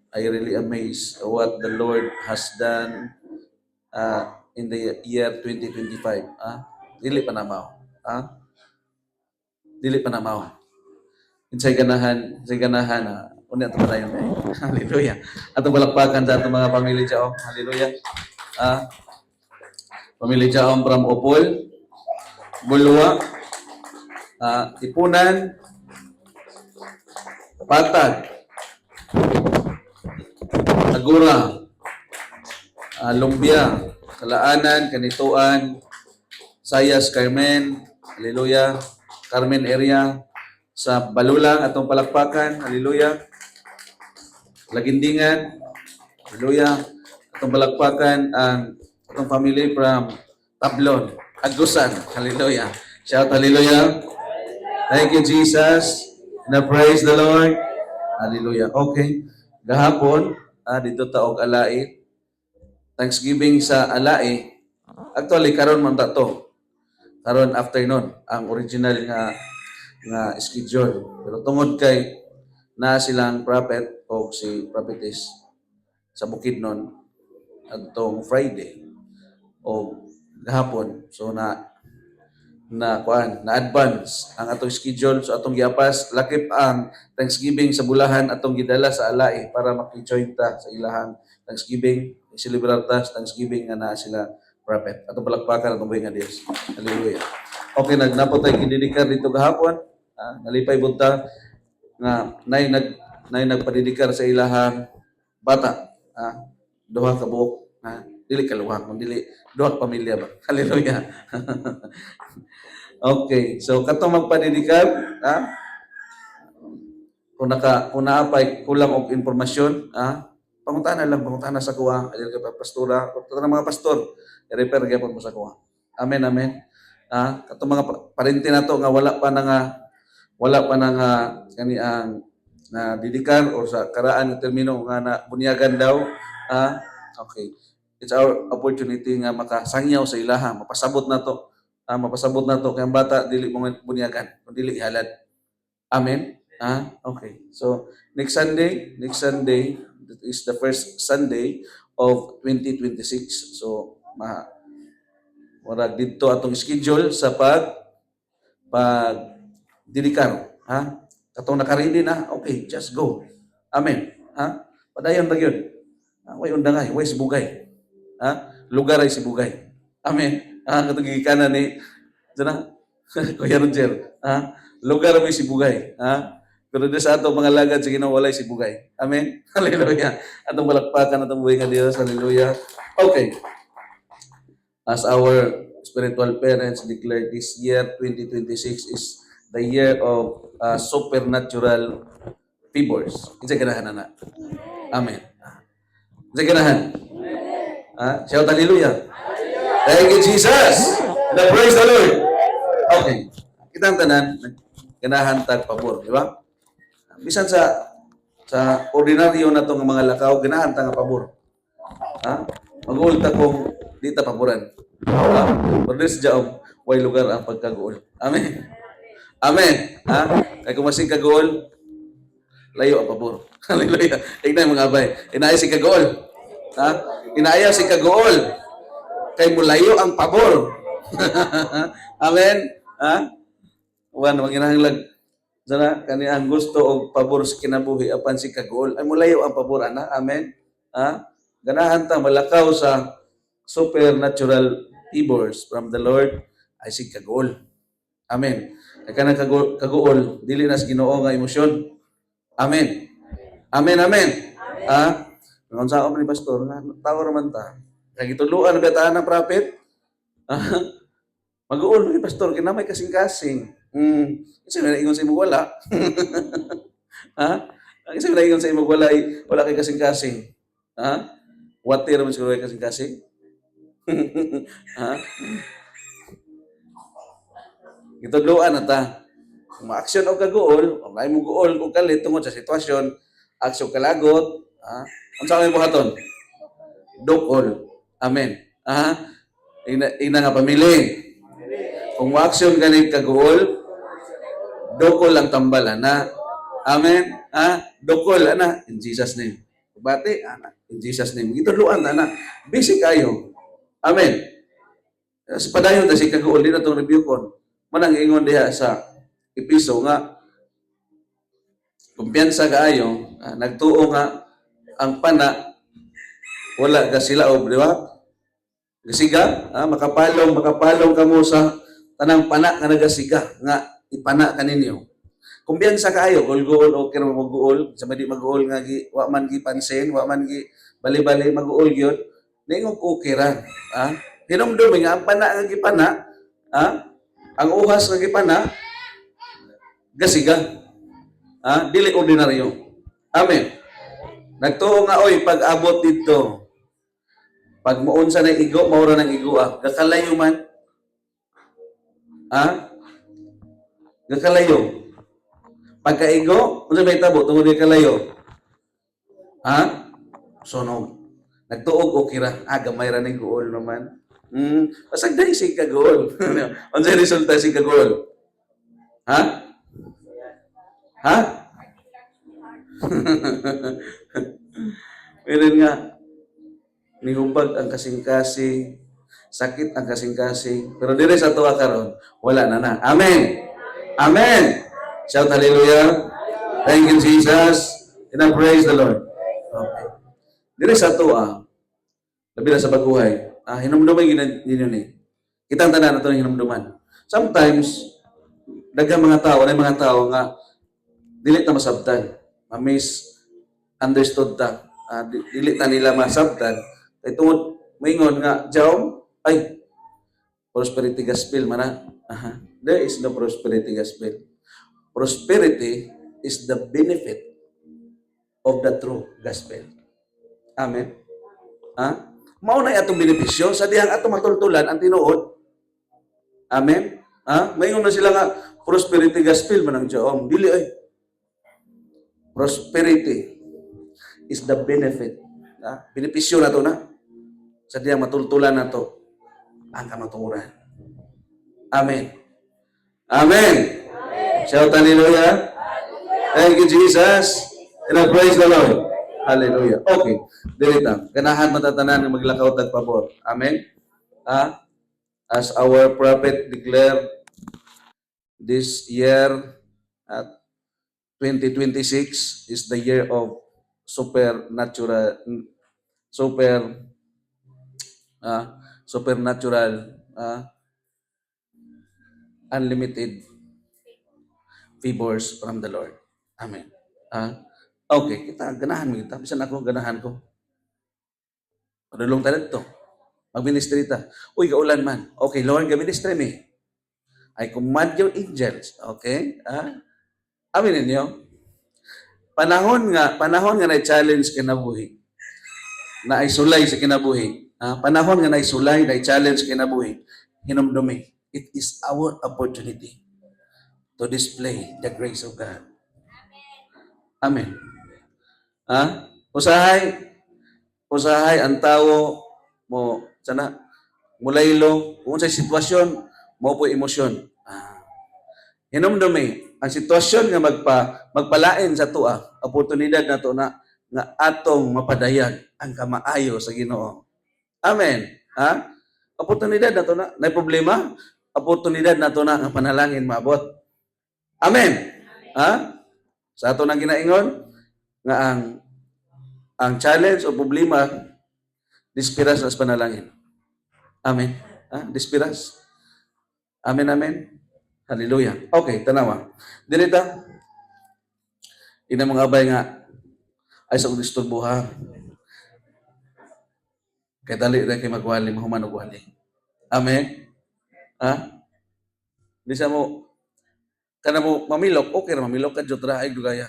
I really amazed what the Lord has done in the year 2025. Dili pa namaw. Dili pa namaw. Sa ganahan, unya ito pa tayo. Hallelujah. Atong balakpakan sa atong mga pamilya dyan. Hallelujah. Pamilya dyan from Opol, Bulwa, Ipunan, Patag, Agura, Lumbia, Kalaanan, Kanituan, Sayas, Carmen, hallelujah, Carmen area, sa Balulang, atong palakpakan, hallelujah, Lagindingan, hallelujah, atong palakpakan, ang atong family from Tablon, Agusan, hallelujah, shout hallelujah, thank you Jesus, na praise the Lord, hallelujah, okay, gahapon, dito taog alai, Thanksgiving sa alai, actually karon man ta to, karon afternoon ang original nga schedule. Pero tungod kay na silang prophet o si prophetess sa Bukidnon adtong Friday o gahapon. So na advance ang atong schedule, so atong giapas lakip ang Thanksgiving sa bulahan atong gidala sa alai para maki-join ta sa ilahang Thanksgiving, i-celebrate ta sa Thanksgiving nga naa sila prophet. Atong palakpakan atong buhi nga Dios. Hallelujah. Okay, nagnapot tayo kididikar dito gahapon. Nalipay bunta nga nay nagpadidikar sa ilahang bata. Duha ka buok. Dili kaluhang, dili duha ka pamilya ba. Hallelujah. Okay, so katong magpadidikar, kung naapay kulang og impormasyon, panguntahan na sa kuha, adil kay pastora, pagtata ng mga pastor, i-refer gyapon mo sa kuha. Amen, amen. Katong mga parente nato nga wala pa na nga kani ang na didikar or sa karaan ng termino nga na bunyagan daw. Okay. It's our opportunity nga makasangyaw sa ilaha, mapasabot na to kay ang bata dili mo bunyagan, dili ihalad. Amen. Okay. So next Sunday, that is the first Sunday of 2026. So wala dito atong schedule sa pag didikar. Katong nakaready na, okay, just go. Amen. Padayon ra gyud. Way undangay, way sibugay. Lugar ay sibugay. Amen. Katong gikanan ni dana Kuya Roger. Lugar ay sibugay. Pero di sa ato mga lagad sa Ginoo walay sibugay. Amen. Hallelujah. Atong balakpakan atong buhi nga Dios. Hallelujah. Okay. As our spiritual parents declared, this year 2026 is the year of supernatural favors. Isa ganahan na. Amen. Isa ganahan. Shout hallelujah. Thank you Jesus. The praise the Lord. Okay. Kitang tanan ganahan tag pabor, di ba? Bisan sa ordinaryo na tong mga lakaw, ganahan ta nga pabor. Mag-uul ta kung di ta paboran. Pero sa jaom, way lugar ang pagkaguol. Amen. Amen. Kaya kung masing kaguol, layo ang pabor. Hallelujah. Tignan mga abay. Inaya si kaguol. Inaya si kaguol. Kay mulayo ang pabor. Amen. Wan, manginahanglag. Sana kani ang gusto og pabor sa kinabuhi apan si kaguol ay mulayo ang pabor ana. Amen. Ganahan ta malakaw sa supernatural favors from the Lord ay si kaguol. Amen. Kaya kanang kaguol dili na sa Ginoo nga emosyon. Amen. Amen, amen. Kung saan ni pastor nga tawo raman ta. Kay gituluan na betaan ng prophet. Mag-uol ni pastor kinamay kasing-kasing. Kasi na ingon sa imong wala. Kasi na ingon sa imong wala kay kasing-kasing. Water man siguro kay kasing-kasing. Gitudloan na ta. Kung ma-action o kaguol, o may mo guol o kalit tungod sa sitwasyon, aksyon kalagot, unsa may buhaton? Dukol. Amen. Ina nga pamili. Kung ma-action ganit kaguol, dukol ang tambal, ana. Amen. Dukol, ana. In Jesus' name. Bati, ana. In Jesus name. Gituluan, ana. Busy kayo. Amen. Sa padayon na si kaguol, di na itong review kon. Manang ingon diha sa episo nga, kumpiyansa kaayo, nagtuo nga, ang pana, wala ka sila, di ba? Gasiga, makapalong ka mo sa tanang pana nga nagasiga, nga ipana ka ninyo. Kumpiyansa kaayo, gol-gol, okay na mag-uol, sa madi mag-uol nga, wa man gi pansin, wa man gi bali-bali mag-uol yun, ningong okay ra. Hinumdumi nga, ang pana nga gipana, ang uhas nga gipana, gasiga. Dili ordinaryo. Amen. Nagtuo nga, oy, pag-abot dito, pag muunsa na igo, maura ng igo, gakalayo man. Gakalayo. Pagkaigo, ano may tabo, tungod gakalayo. Sunog. Nagtuog, okay ra. Gamay ra ng gool naman. Pasag dahil si kagol. Ano sa resulta si kagol? Ha? Meron nga, nihubag ang kasing-kasing, sakit ang kasing-kasing, pero dire sa tuwa karon, wala na. Amen! Amen! Shout hallelujah! Thank you, Jesus! And I praise the Lord. Okay. Dire sa tuwa, labi na sa baguhay, hinumduman yun ni. Kitang tanan na ito ng hinumduman. Sometimes, daghang mga tao nga, dili na masabtan. Understood ta. Dili na nila masabtan. Kaya tungod, maingon nga, Jawm, prosperity gospel man. There is no prosperity gospel. Prosperity is the benefit of the true gospel. Amen. Mauna atong benepisyo sa dihang atong matultulan ang tinuod. Amen. Maingon na sila nga prosperity gospel man ang Jawm. Dili ay. Prosperity is the benefit. Benepisyo na to na. Sa diyang matultulan na to ang kamaturan. Amen. Amen. Shout hallelujah. Thank you, Jesus. And I praise the Lord. Hallelujah. Okay. Dirita. Ganahan matatanan ng maglakaw tagpabor. Amen. As our prophet declared this year at 2026 is the year of supernatural unlimited favors from the Lord. Amen. Okay, kita ganahan mo kita. Bisan ako ganahan ko. Padulong tayo dito. Mag-ministry ta. Uy, kaulan man. Okay, Lord, ga-ministry me. I command your angels. Okay? Amin ninyo. Panahon nga na-challenge kinabuhi. Na isulay sa kinabuhi. Panahon nga na-isulay, na-challenge kinabuhi. Hinumdumi. It is our opportunity to display the grace of God. Amen. Usahay ang tao mo mulaylo kung sa sitwasyon mo po emosyon. Hinumdumi ang sitwasyon nga magpalain sa tuwa, oportunidad na to na nga atong mapadayag ang kamaayo sa Ginoo. Amen. Oportunidad na to na problema, oportunidad na to na nga panalangin maabot. Amen. Sa ato nang ginaingon nga ang challenge o problema dispiras sa panalangin. Amen. Dispiras. Amen, amen. Hallelujah. Okay, tanawa. Dirita, ina mga abay nga, ay sa disturbuha. Kaya dali na kayo magwali, mahuman og wali. Amen? Di sa mo, kana mo mamilok, okay na mamilok ka, Jotra, ay dugaya.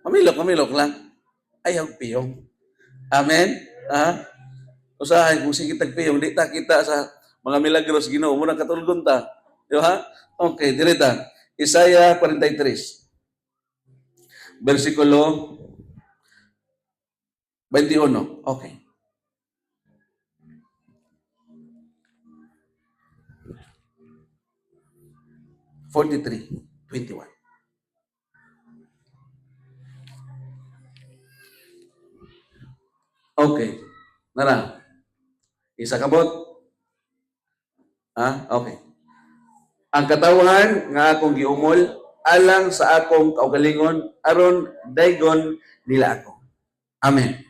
mamilok lang. Ayaw piyong. Amen? Usahay, kung sige tagpiyong, di ta kita sa mga milagros Ginoo muna katulgon ta. Di ba? Okay, direta. Isaiah 43. Versikulo 21. Okay. (43:21). Okay. Nara, isa kabot? Okay. Ang katawan nga akong giumol alang sa akong kaugalingon aron daygon nila ako. Amen.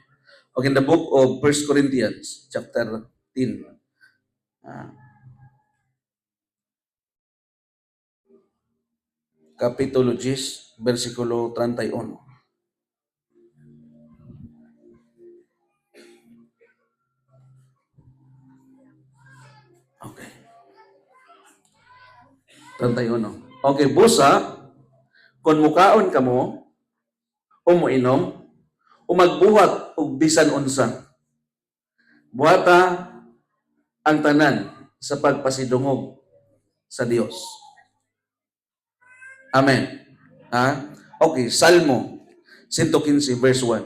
Okay, in the book of 1 Corinthians chapter 10. Kapitulo 10, versikulo 31. Okay. 31. Okay, busa, kung mukaon ka mo, o moinom, o magbuhat og bisan unsa. Buhata ang tanan sa pagpasidungog sa Dios. Amen. Okay, Salmo 115 verse 1.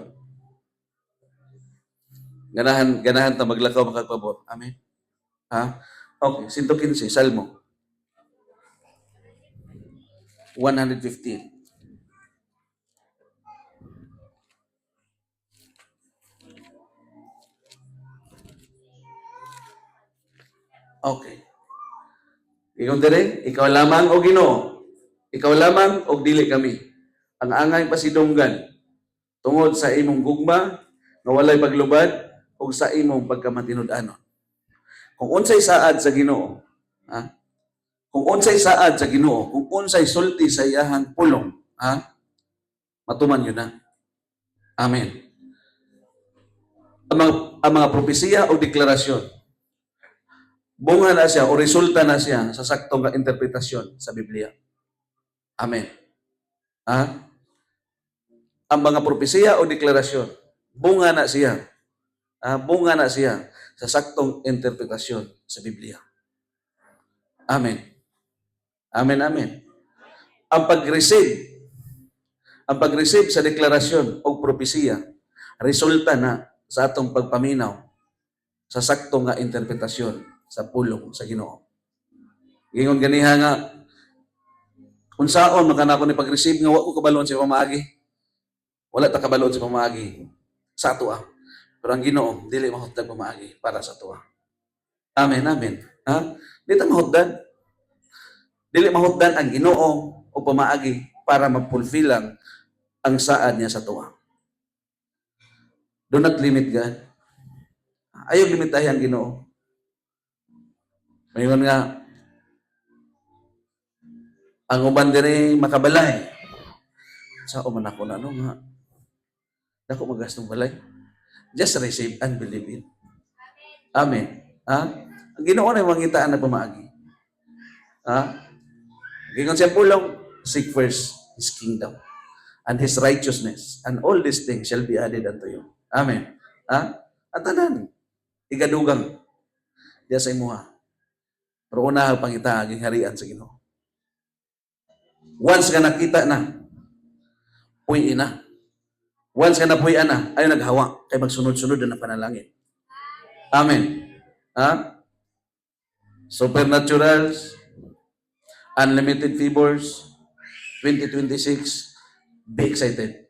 Ganahan ta maglakaw makagpabot. Amen. Okay, 115 Salmo 115. Okay. Ingon dire, ikaw lamang o Ginoo. Ikaw lamang o dili kami. Ang angay pasidunggan tungod sa imong gugma nga walay paglubad ug sa imong pagkamatinud-anon. Kung unsay saad sa Ginoo, kung unsay saad sa Ginoo, kung unsay sulti sa iyahang pulong, matuman yun na. Amen. Ang mga propesiya o deklarasyon, bunga na siya o resulta na siya sa saktong interpretasyon sa Biblia. Amen. Ang mga propesiya o deklarasyon, bunga na siya. Bunga na siya sa saktong interpretasyon sa Biblia. Amen. Amen, amen. Ang pag-receive sa deklarasyon o propesiya, resulta na sa atong pagpaminaw sa saktong nga interpretasyon sa pulong sa Ginoo. Gingon ganiha nga, kung saan makanako ni pag-receive nga wa ko kabaloon sa pamaagi. Wala ta kabaloon sa pamaagi sa ato. Pero ang Ginoo dili mahutdan pamaagi para sa ato. Amen, amen. Dili ta mahutdan. Dili mahutdan ang Ginoo o pamaagi para mag-fulfill ang saad niya sa tuwa. Do not limit God. Ayaw limitahin ang Ginoo. Mayroon nga, ang uban diri makabalay. Sa uman ako na nga. Dako magastong balay. Just receive and believe it. Amen. Ang Ginoo na mangitaan na pamaagi. Gingon siya pulong, seek first His kingdom and His righteousness, and all these things shall be added unto you. Amen. At tanan, igadugang diya sa imuha. Pero una pangita aging harian sa Ginoo. Once ka nakita na, puy na. Once ka napuyan na, ay naghawa, kay magsunod-sunod na panalangin. Amen. Supernaturals, unlimited favors, 2026, be excited.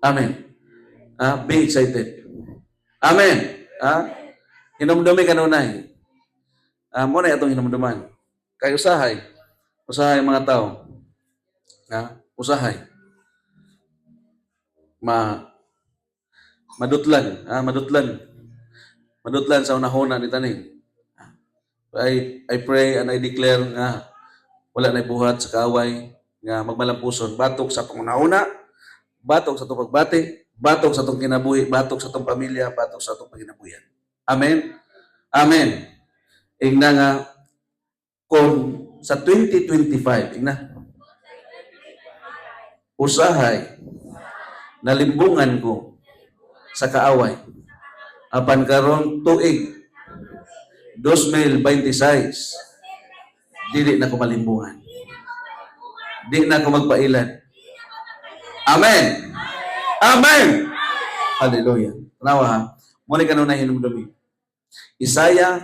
Amen. Be excited. Amen. Hinumdumi kanunay. Muna itong hinumduman. Kay usahay mga tao. Usahay. Madutlan sa unahuna ni taning. I pray and I declare nga wala na buhat sa kaaway nga magmalampuson. Batok sa atong unahuna, batok sa atong pagbati, batok sa atong kinabuhi, batok sa atong pamilya, batok sa atong panginabuhian. Amen? Amen. Ingna nga, kung sa 2025, usahay, nalimbungan ko sa kaaway, apan karon tuig, 2026, dili na ko malimbungan. Di na ko magpailan. Amen! Amen! Hallelujah. Tanawa ha. Muna ka nung nahinumdumi. Isaiah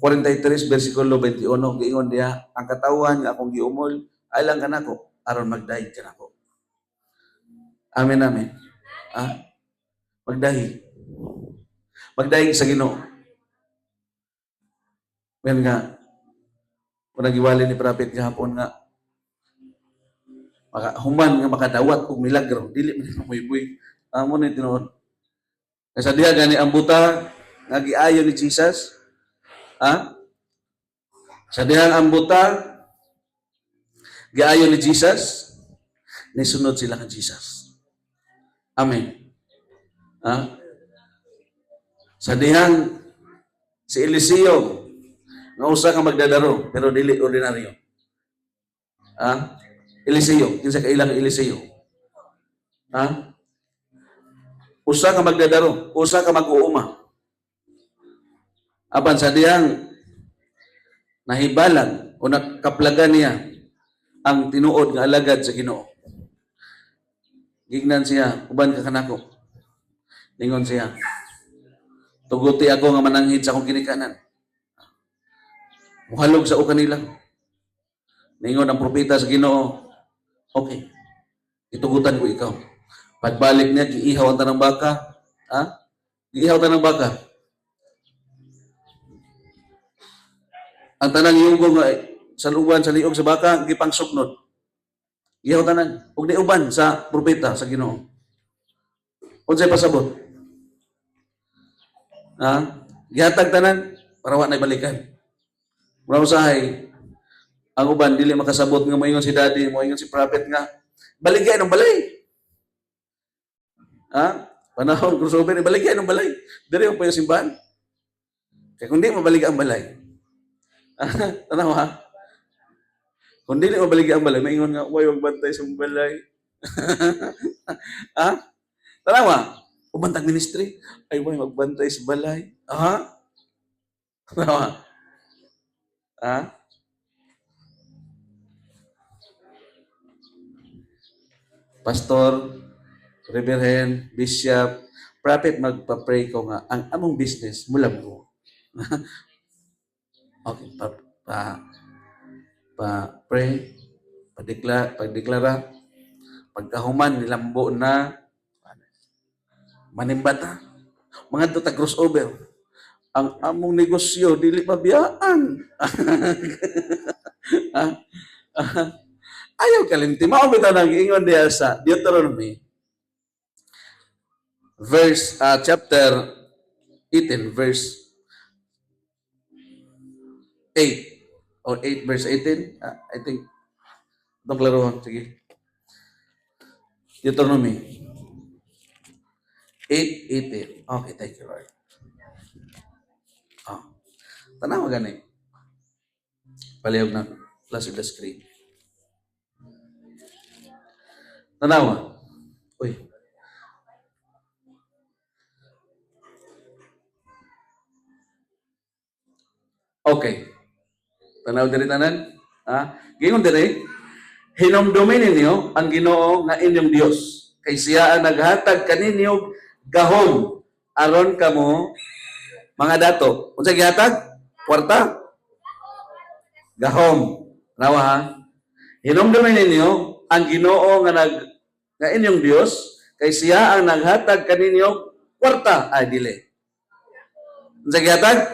43, versikulo 21, giingon diya, ang katawan nga akong giumol, ay lang ka nako, aron magdahig ka nako. Amen, amen. Magdahig. magdaig sa Ginoo. Men nga, kung nagiwali ni Prophet gahapon nga, human nga makadawat og milagro, dili man moy-boy. Amo ni tinuod. Kaya diha gani ang buta nga giayo ni Jesus, sa dihang ang buta giayo ni Jesus, nisunod sila kang Jesus. Amen. Sa dihang si Eliseo nga usa ka magdadaro pero dili ordinaryo. Eliseo, kinsa ka ilang Eliseo? Usa ka magdadaro, usa ka mag-uuma. Apan sa diyang nahibalan o nakaplagan niya ang tinuod nga alagad sa Ginoo. Gignan siya, uban ka kanako. Ningon siya, tuguti ako nga mananghid sa akong ginikanan. Muhalog sa o kanila. Ningon ang propeta sa Ginoo, okay, itugutan ko ikaw. Pagbalik niya, giihaw ang tanang baka. Giihaw tanang baka. Ang tanang yunggo nga sa luban, sa liog, sa baka, gipangsuknod. Giihaw tanan. Huwag di uban sa propeta sa Ginoo. Unsay pasabot? Gihatag tanan, para wa na ibalikan. Mura usahay, ang uban, dili makasabot nga moingon si daddy, moingon si prophet nga, baligay ng balay. Panahon, crossover, baligay ng balay. Dili mo pa yung simbahan. Kaya kung di mabalig ang balay, tanaw ha? Kung di mabalig ang balay, maingon nga, huwag magbantay sa balay. Tanaw ha? Ubantag ministry, ay huwag magbantay sa balay. Tanaw ha? Pastor, reverend, bishop, prophet, magpa-pray ko nga, ang among business, mula mo. Okay, pa-pray, pagdeklara, pagkahuman, nilambo na, manimbata, mga ito crossover, ang among negosyo, dili mabiyaan. Ayaw kalimti. Maumita nang ingon diya sa Deuteronomy, chapter 18, verse 8. Or 8 verse 18. I think. Itong klarohon. Sige. Deuteronomy 8:18. Okay, thank you, Lord. Tanaw gani. Palihog na. Plus with the screen. Tanawa. Uy. Okay. Tanaw diri tanan. Gingon diri, hinumdumin ninyo ang Ginoo nga inyong Dios. Kay siya ang naghatag kaninyo gahom aron kamo mga dato. Unsa gihatag? Kwarta. Gahom. Tanawa ha? Hinumdumin ninyo ang Ginoo nga inyong Dios, kay siya ang naghatag kaninyo kwarta. Ay, dili. Unsa gihatag?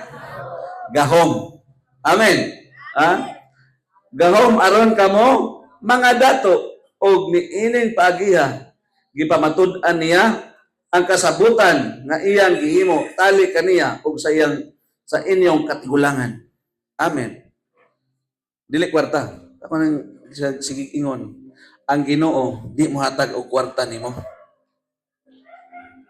Gahom. Amen. Gahom aron kamo mga dato og niining paagiha gipamatud-an niya ang kasabutan nga iyang gihimo tali kaniya og sa inyong katigulangan. Amen. Dili kwarta. Ako nang sige ingon. Ang Ginoo di mo hatag og kwarta nimo.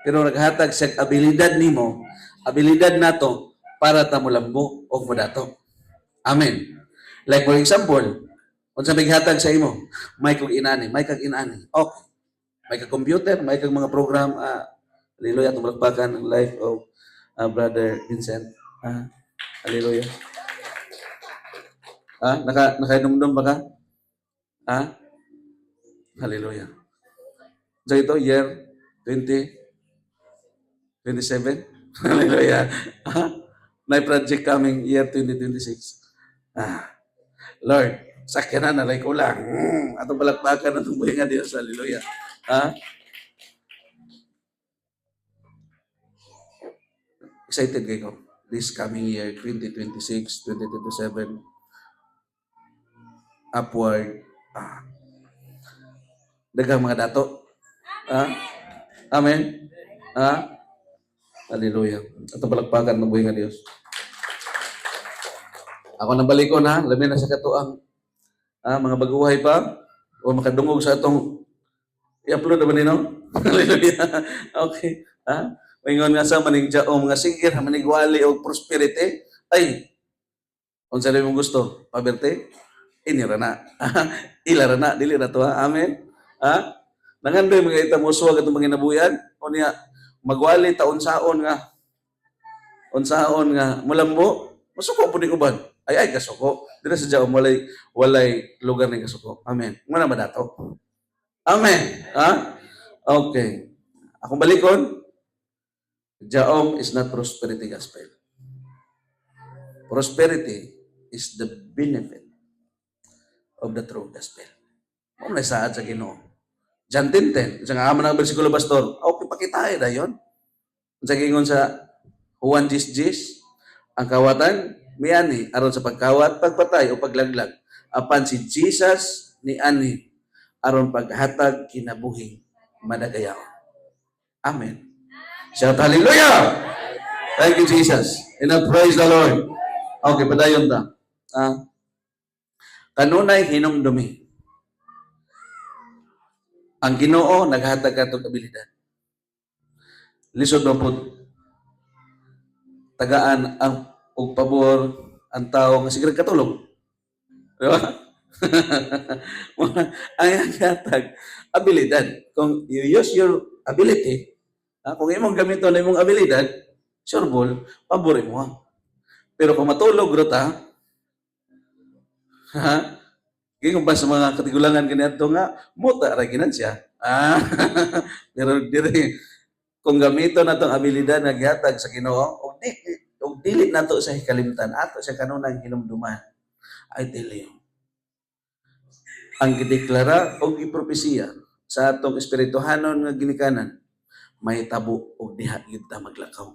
Pero naghatag sa abilidad nimo, abilidad nato para ta molambo og modato. Amen. Like for example, unsa may hatag sa imo? May kag inani. Okay. May kag computer, may kag mga program. Hallelujah, atong malakpakan ang life of Brother Vincent. Hallelujah. Nakainumdum ba ka? Hallelujah. So ito, year 2027. Hallelujah. May project coming year 2026. Lord, sakyan na like ulang. Atong balakbakan atong buhay nga Diyos. Hallelujah. excited kayo this coming year, 2026, 2027, upward. Daghang mga dato. Amen. Hallelujah. At palagpagan ng buhay nga Diyos. Ako nang balikon ha, labi na sa katuang. Mga baguhay pa, o makadungog sa atong i-upload naman nino. Hallelujah. Okay. Maingon nga sa maning jaom nga sige, manigwali o prosperity. Ay, kung saan mong gusto, paberte, inira na. Ilara na, dili na to ha. Amen. Nangandoy mga itamuswag at mga inabuyan. O niya, magwali taon-saon nga. Unsaon nga, mulambo, masuko po ni uban. Ay, kasuko. Dili sa jaom, walay lugar ni kasuko. Amen. Muna ba dato? Amen. Okay. Akong balikon, jaom is not prosperity gospel. Prosperity is the benefit of the true gospel. Kung naisaad sa Ginoo. John 10:10, isang aman ang bersikulo, Pastor. Okay, pakitae na yun. Sa gingon sa Juan 10:10, ang kawatan, miyani, aron sa pagkawat, pagpatay o paglaglag. Apan si Jesus ni ani, aron paghatag kinabuhing madagayaw. Amen. Shout hallelujah! Thank you, Jesus. And I praise the Lord. Okay, padayon ta. Kanunay hinumdumi. Ang Ginoo naghatag katong abilidad. Lisod mo po, tagaan ang og pabor ang tao nga sige katulog. Di ba? Ang hatag abilidad. Kung you use your ability, kung imong gamiton na imong abilidad, sure ball, paborin mo. Pero kung matulog rota, kung ba sa mga katigulangan ganito nga, muta ra ginan siya. Pero dire kung gamiton na itong abilidad na gihatag sa Ginoo, og dili nato sa hikalimtan, ato sa kanunang hinumduman. I tell you, ang gideklara o gipropesiya sa atong espirituhanon nga ginikanan, may tabo og diha gyud ta maglakaw.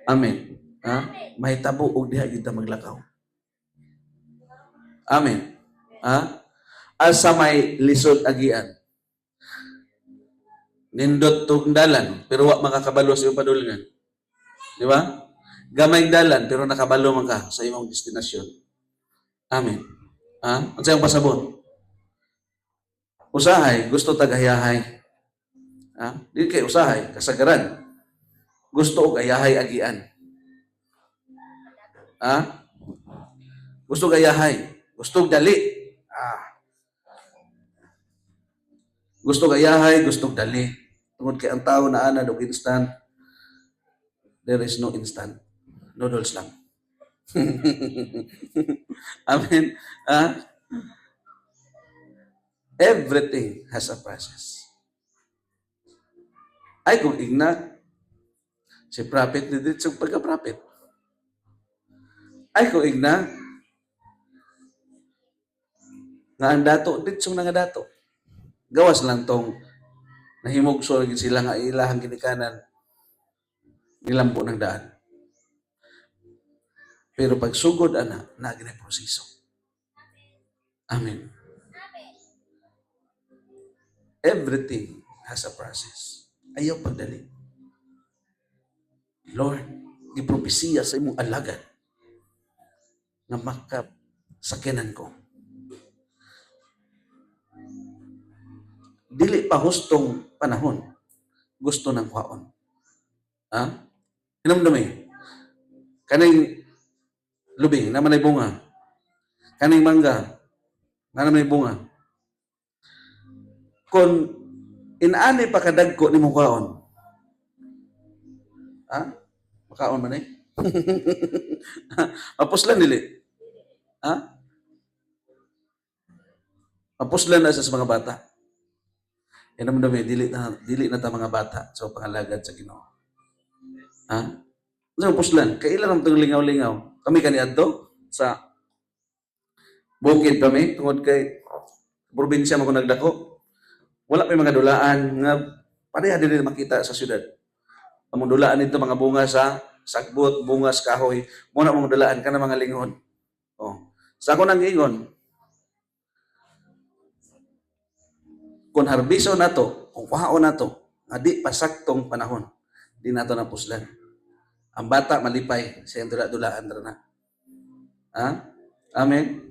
Amen. May tabo og diha gyud ta maglakaw. Amen. Asa may lisod agian. Nindot tong dalan pero wa makakabalo sa iyong padulngan. Di ba? Gamay dalan pero nakabalo man ka sa imong destinasyon. Amen. Ang sayang pasabot. Usahay, gusto tagayahay. Di kay usahay, kasagaran. Gusto og ayahay agian. Gusto gayahay. Gusto dali. Gusto gayahay, gusto dali. Tungod kay ang tao na ana og instant, there is no instant. Noodles lang. Amen. Everything has a process. Ay, kung igna, si prophet ni dito sa pagka-prophet. Ay, kung igna, nga ang dato, dito nga nga dato. Gawas lang tong nahimugso sila nga ilahang ginikanan nilampo ng daan. Pero pag sugod ana, naginay proseso. Amen. Everything has a process. Ayaw pagdali. Lord, gipropesiya sa imong alagad nga makasakyanan ko. Dili pa hustong panahon, gusto ng kwaon. Hinumdumi. Kaning lubing na manay bunga. Kaning mangga na manay bunga. Kung inani pa kadagko ni mong kwaon. Makaon man eh. Mapuslan dili. Mapuslan na sa mga bata. Hinumdumi, dili na ta mga bata sa pangalagad sa Ginoo. Ano puslan? Kailan ang itong lingaw-lingaw? Kami kaniadto sa bukid kami, tungod kay probinsya mo kung nagdako. Wala pa mga dulaan nga pareha din makita sa syudad. Ang dulaan nito mga bunga sa sagbot, bungas, kahoy, muna mong dalaan ka ng mga lingon. Oh. Sa ako nang ingon, kung harbiso na to, kung kuhaon na to, nga di pasaktong panahon, di na to napuslan. Ang bata malipay, siyang dula-dulaan na. Ha? Amen?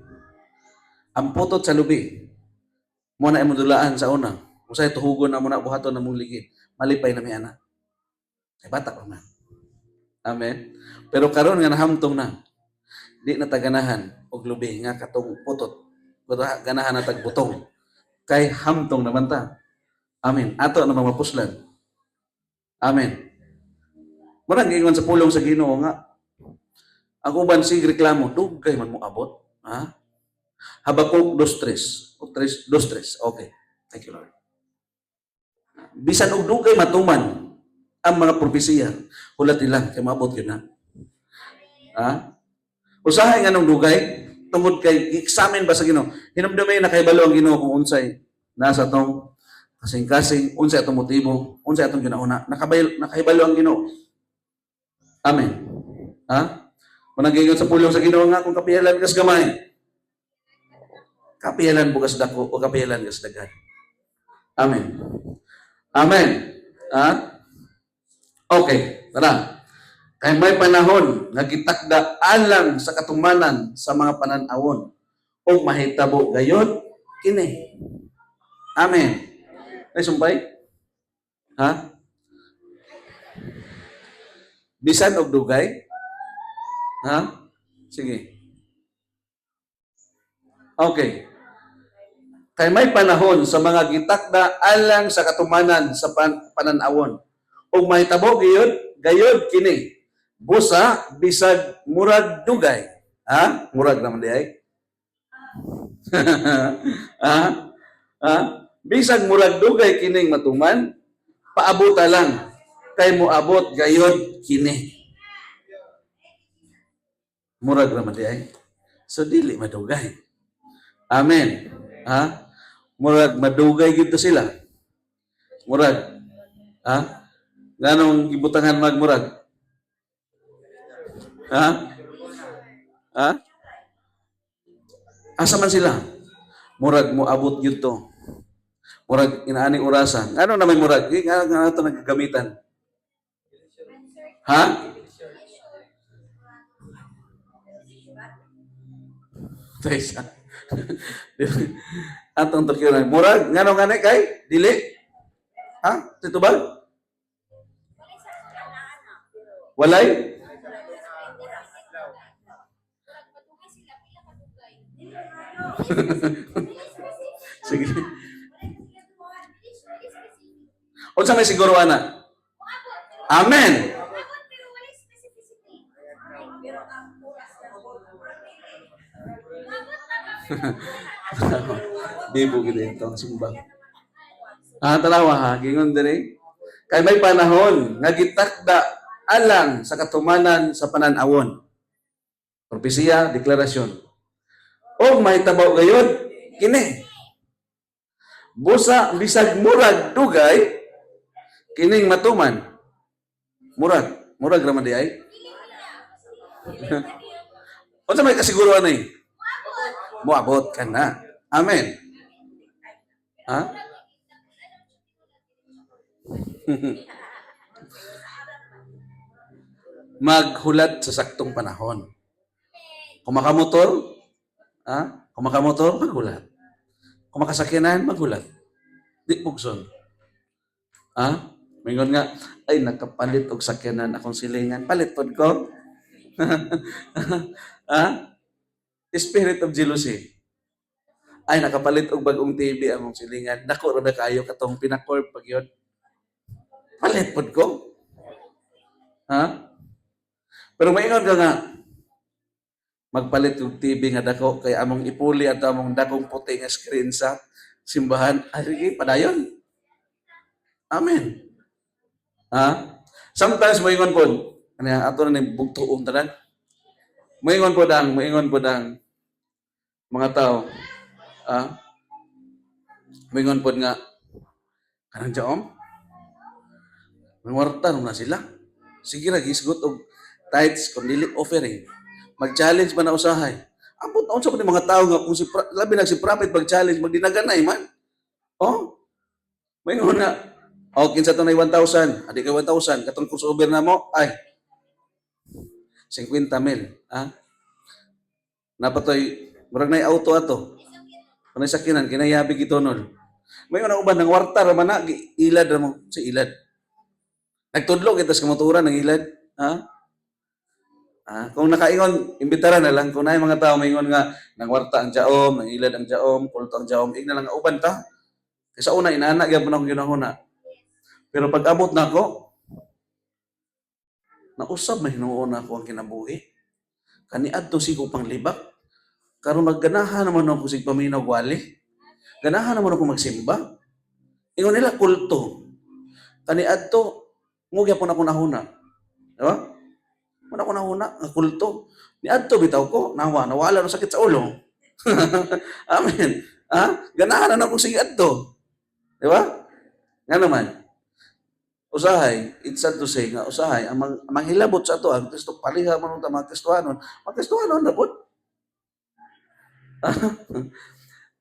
Ang putot sa lubi, muna imong dulaan sa una. Kung sa'yo tuhugon na muna buhaton na mong ligid, malipay na may anak. Ay bata pa man. Amen? Pero karon nga nahamtong na, di na taganahan og lubi nga katong putot. Pero ganahan na tagbutong. Kay hamtong naman ta. Amen. Ato na mamapuslan. Amen. Murang giingon sa pulong sa Ginoo nga ang uban sig reklamo dugay man mo abot, ha? Habakuk 2:3. O 2:3. Okay. Thank you Lord. Bisan og dugay matuman ang mga propesiya, hulat ilang kay maabot gyud na. Ha? Usahay nga nung dugay tungod kay examine ba sa Ginoo. Hinumdumay na kay balo ang Ginoo kung unsay nasa tong kasing-kasing, unsay atong motibo, unsay atong ginauna. Nakahibalo ang Ginoo. Amen. Ha? Kung nag-iingon sa pulong sa Ginoo nga kung kapihalan kas gamay. Kapihalan bukas dako o kapihalan kas daghan. Amen. Amen. Ha? Okay, tara. Kay may panahon nga gitakda alang sa katumanan sa mga panan-awon ug mahitabo gayon kini. Amen. Ay sumpay? Ha? Bisan og dugay? Ha? Sige. Okay. Kay may panahon sa mga gitakda alang sa katumanan sa panan-awon ug mahitabo gayon kini. Busa bisag murag dugay. Ha? Murag naman di ay. Ha? Ha? Bisag murag dugay kining matuman, paabota lang kay moabot gayon kini. Murag naman di ay. So dili madugay. Amen. Ha? Murag madugay gid sila. Murag. Ha? Ganong gibutangan magmurag? Ha? Ha? Asa man sila? Murag mo abot gyud to. Murag inaani orasan. Ano na may murag? Nga ato nagagamitan. Ha? Taysa. Atong turkiyon. Murag ngano ngani kay dili? Ha? Dito ba? Walay? Sige. Unsa may siguro ana? Amen. Bibo gid ito sumbang. Tanawa ha, gingon diri. Kay may panahon nga gitakda alang sa katumanan sa panan-awon. Propesiya, deklarasyon. O mahitabaw gayon kini. Busa bisag murag dugay kining matuman. Murag raman di ay. Unsa may kasiguruhan ni? Moabot ka na. Amen. Ha? Maghulat sa saktong panahon. Kung makamotor, kung makamotor, maghulat. Kung makasakyanan, maghulat. Di pugson. Mingon nga, ay nakapalit og sakyanan akong silingan. Palit pod ko. Spirit of jealousy. Ay nakapalit og bagong TV among silingan. Dako ra ba kayo katong pinakorp pag yun. Palit pod ko. Pero maingon ka nga, magpalit og TV nga dako kay among ipuli at among dakong puti nga screen sa simbahan. Ay, padayon. Amen. Sometimes moingon pod, ato na ni bugtuon tanan. Moingon pod ang mga tao. Moingon pod nga kanang jaom. Mangwarta na sila. Sige ra gisgot og Tithes, kung dili offering. Mag-challenge man na usahay. Ambot na unsa pa ni mga tao nga kung labi na si prophet mag-challenge, magdinaganay man. Oh, may nga. O, kinsa to na 1,000. Adi kay 1,000. Katong crossover na mo, ay, 50,000. Ha? Napatoy, murag na auto ato. Kung sakinan, kinayabi gitonol. May nga uban ng warta raman na, ilad mo, si ilad. Nagtudlog, itas kamoturan ng ilad. Ha? Kung nakaingon, imbitaran na lang. Kung na mga tao maingon nga, nang warta ang jaom, nang ilad ang jaom, kulto ang jaom, igna lang uban ta. Kasi una, inaanak, yan po na akong ginahuna. Pero pag abot na ako, nausap na hinuon ako ang kinabuhi. Kaniad to si ko pang libak. Karon nagganahan naman ako sig paminaw wali. Ganahan naman ako magsimba. Ingon nila kulto. Kaniad to, ngugya po na ako nahuna. Diba? Muna ko nahuna, nga kulto. Niad to bitaw ko, nawala na sakit sa ulo. Amen. Ganahan na ako sig adto. Diba? Nga naman. Usahay, it's sad to say nga usahay ang manghilabot sa ato ang Kristo paliha man unta mga Kristohanon, na pod.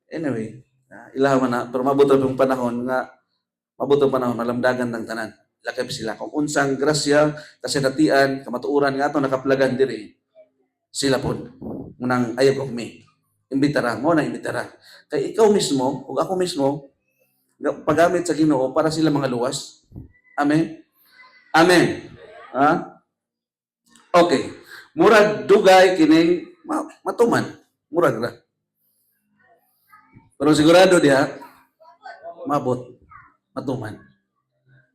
Anyway, ilawan na pero mabuto ang panahon nga mabuto panahon malamdagan ng tanan. Lakip sila kung unsang grasya kasinatian kamatuoran nga ato nakaplagan diri. Sila pod munang ayog of me. Imbitara mo na imbitara. Kay ikaw mismo ug ako mismo paggamit sa Ginoo para sila mga luwas. Amen? Amen. Okay. Murag dugay kining matuman. Murag ra. Pero sigurado diha, mabot. Matuman.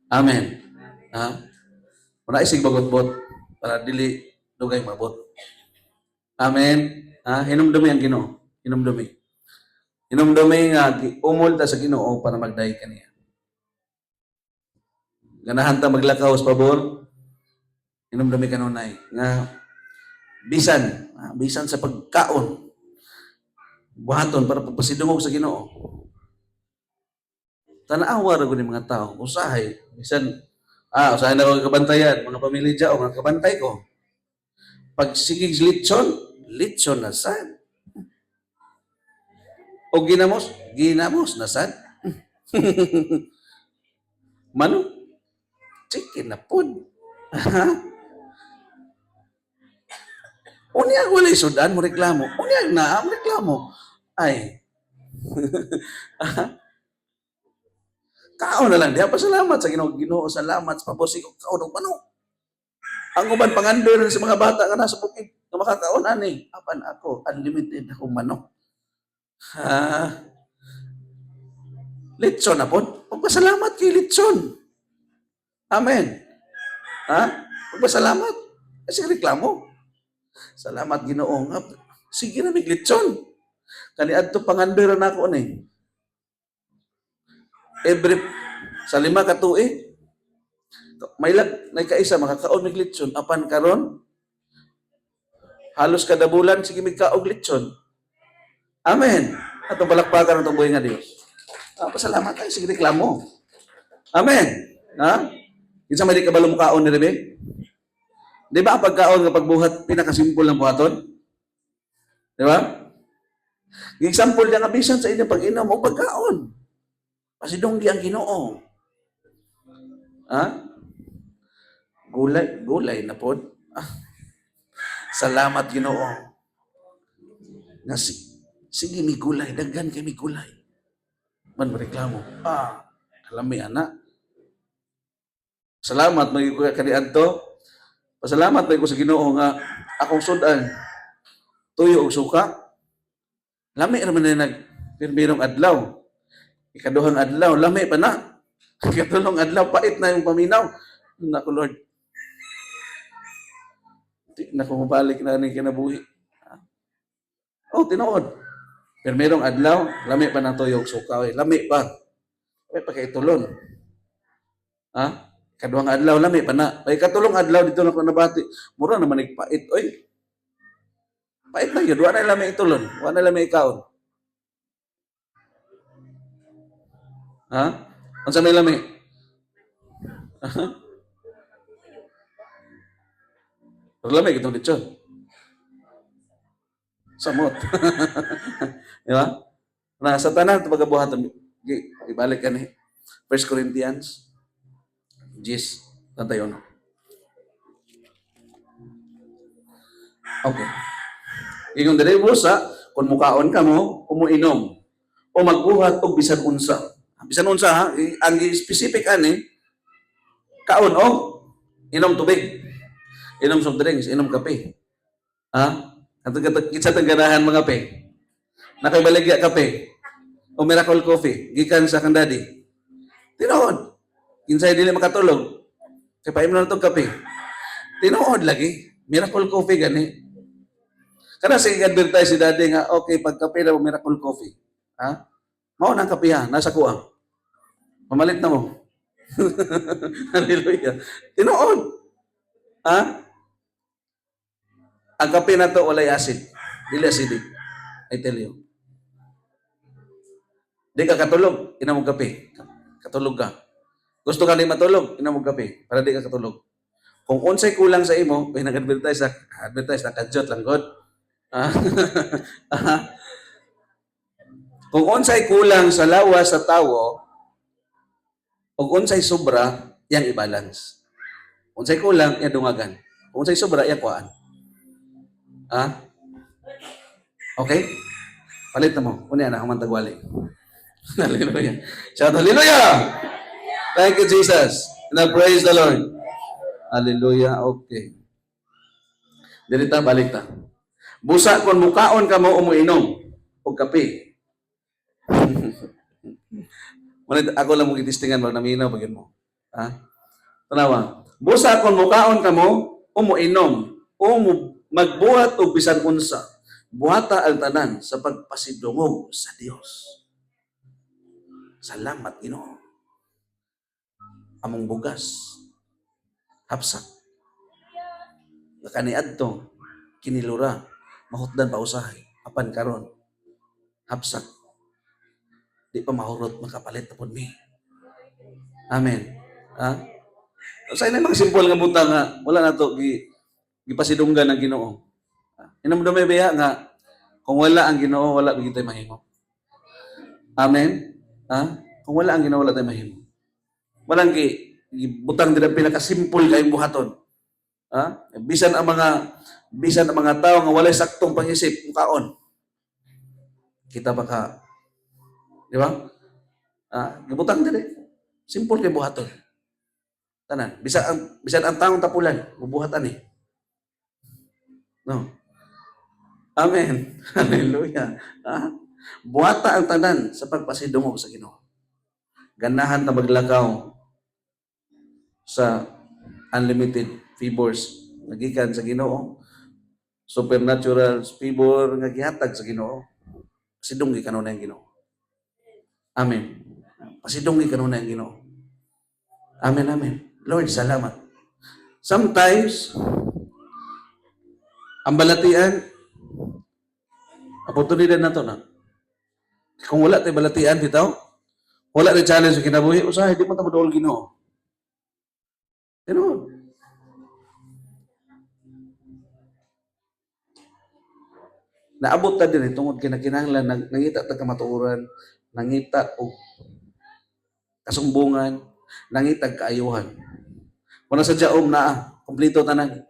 Amen. Muna isig bagot-bot para dili dugay mabot. Amen. Hinumdumi ang Ginoo. Hinumdumi. Hinumdumi nga umol ta sa Ginoo para magday kaniya. Ganahan ta maglakaw sa pabor, inumdami kanunay nga bisan sa pagkaon buhaton para pagpasidungog sa Ginoo. Tanawa ra gud ni mga tao usahay bisan usahay na ko kabantayan mga pamilya o mga kabantay ko. Pag sigig litson na sad. O ginamos na sad. Mano chicken na pod. Unya walay sudan mo reklamo. Unya na mo reklamo. Ay. Kaon na lang diha pasalamat sa Ginoo, salamat sa pabosi ko kaon og manok. Ang uban pangandoy sa mga bata nga nasa bukid nga makakaon ani. Apan ako unlimited akong manok. Litson na pod. Pagpasalamat kay litson. Amen. Pagpasalamat. Kasi reklamo. Salamat Ginoo nga. Sige na miglitson. Kaniadto pangandoy ra nako ni. Sa 5 ka tuig may kaisa makakaon mig litson apan karon halos kada bulan sige migkaog litson. Amen. Atong palakpakan atong buhay nga Dios. Pasalamat ay sige reklamo. Amen. Kinsa may di kabalo mo kaon ni Rebe? Di ba ang pagkaon nga pagbuhat pinakasimple ng buhaton? Di ba? Yung example niya nga bisan sa inyong pag-inom o pagkaon. Pasidunggi ang Ginoo. Gulay na pod. Salamat Ginoo. Nga sige mi gulay, daghan kay mi gulay. Man reklamo. Alam mi anak. Salamat may ko kaniadto. Pasalamat may ko sa Ginoo nga akong sudan tuyo og suka. Lami ra man na nagpirmirong adlaw. Ikaduhang adlaw lami pa na. Ikatulong adlaw pait na yung paminaw. Naku Lord. Di na ko mabalik na ni kinabuhi. Tinuod. Pirmirong adlaw lami pa na tuyo og suka. Lami pa. Pa kay tulon. Kaduhang adlaw lami pa na. Ay katulong adlaw dito na ko nabati. Mura naman nagpait. Oy. Pait na yun. Wala na lami itulon. Wala na lami ikaon. Ang sa may lami? Pero lamig itong lechon. Samot. Di ba? Na sa tanan ito magabuhaton. Ibalik ka ni 1 Corinthians 10. Tantayon. Okay. Ingon diri busa, kung mukaon ka mo, umuinom o magbuhat og bisan unsa. Bisan unsa ha, ang specific ani kaon o inom tubig. Inom soft drinks, inom kape. Ha? Kitsa tang ganahan mga pe. Nakaibaligya kape. O miracle coffee, gikan sa kang daddy. Tinuod. Kinsay dili makatulog. Kay paimnon na itong kape. Tinuod lagi. Miracle coffee gani. Kana sa advertise si daddy nga, okay, pag kape na mo, miracle coffee. Ha? Mao nang kape ha, nasa kuha. Mamalit na mo. Hallelujah. Tinuod. Ha? Ang kape na to, walay acid. Dili acidic. I tell you. Di ka katulog, inamog kape. Katulog ka. Gusto ka di matulog, inamog kape. Para di ka katulog. Kung unsay kulang sa imo, nag-advertise na kadyot lang god. Kung unsay kulang sa lawas sa tawo, o unsay sobra, yang i-balance. Unsay kulang, yang dungagan. Kung unsay sobra, yang kuhaan. Okay? Palit na mo. Unya na, humantag wali. Hallelujah. Shout hallelujah! Thank you, Jesus. And praise the Lord. Hallelujah. Okay. Dirita, balik ta. Busa kung mukaon ka mo umuinom o kape. Ako lang mo gitistingan mo, naminaw bagin mo. Tanawa. Busa kung mukaon ka mo umuinom o magbuhat o bisan unsa. Buhata ang tanan sa pagpasidungog sa Dios. Salamat, Ginoo. Among bugas, hapsak. Nakaniadto, kinilura, mahutdan pa usahay, apan karon, hapsak. Di pa mahurot, makapalit na po mi. Amen. Sa inay mga simple nga buta nga, wala na to, gipasidunggan ang Ginoo. Inamdamay baya nga, kung wala ang Ginoo, wala bigit tayo mahimo. Amen. Kung wala ang Ginoo, wala tayo mahimo. Walang butang din ang pinakasimple kayong buhaton. Bisan ang mga tao nga walay saktong pang-isip, mukaon. Kita baka, di ba? Gibutang din. Simple kay buhaton. Tanan. Bisan ang taong tapulan, bubuhatan eh. No. Amen. Hallelujah. Buhata ang tanan sa pagpasidungog sa Ginoo. Ganahan na maglakaw sa unlimited favors nagikan sa Ginoo. Supernatural favor nga gihatag sa Ginoo. Pasidunggi kanunay ang Ginoo. Amen. Pasidunggi kanunay ang Ginoo. Amen, amen. Lord, salamat. Sometimes, ang balatian, oportunidad na to na. Kung wala tayo balatian, bitaw, wala tayo challenge sa kinabuhi, usahay, di mo tayo madool Ginoo. Ginoo. Naabot ta din tungod kinakinahanglan nangita ta kamatuoran, nangita og kasumbungan, nangita kaayuhan. Kung sa diaom na kumpleto tanan.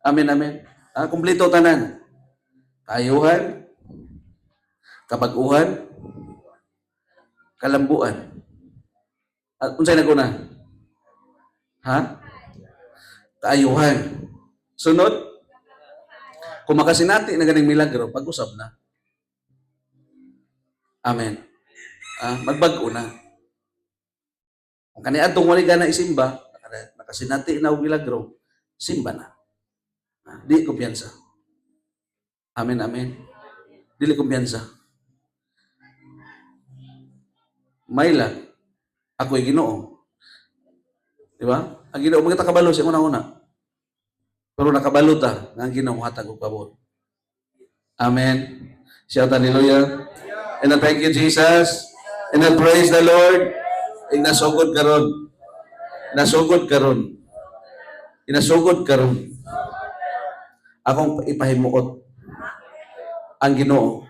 Amen, amen. Kumpleto tanan. Kaayuhan, kabag-uhan, kalambuan. At unsay naguna? Kaayuhan. Sunod, kung makasinati na ganing milagro, pag-usap na. Amen. Magbag-o na. Kung kaniadtong wali ka na isimba, nakasinati na og milagro, simba na. Di kumpiyansa. Amen, amen. Dili kumpiyansa. May lang, ako'y Ginoo. Di ba? Ang Ginoo, mga kabalo siya una-una. Pero nakabalo ta, nga ang Ginoo hatag og pabor. Amen. Shout hallelujah. And I thank you, Jesus. And I praise the Lord. Inasugod karon. Nasugod karon. Inasugod karon. akong ipahimuot ang Ginoo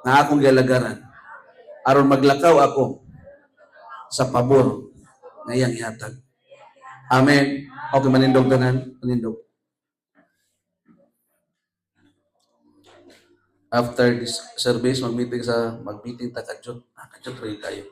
nga akong galagaran aron maglakaw ako sa pabor nga iyang ihatag. Amen. Okay, manindog tanan, manindog. After this service, mag-meeting ta kadyot. Kadyot rin kayo.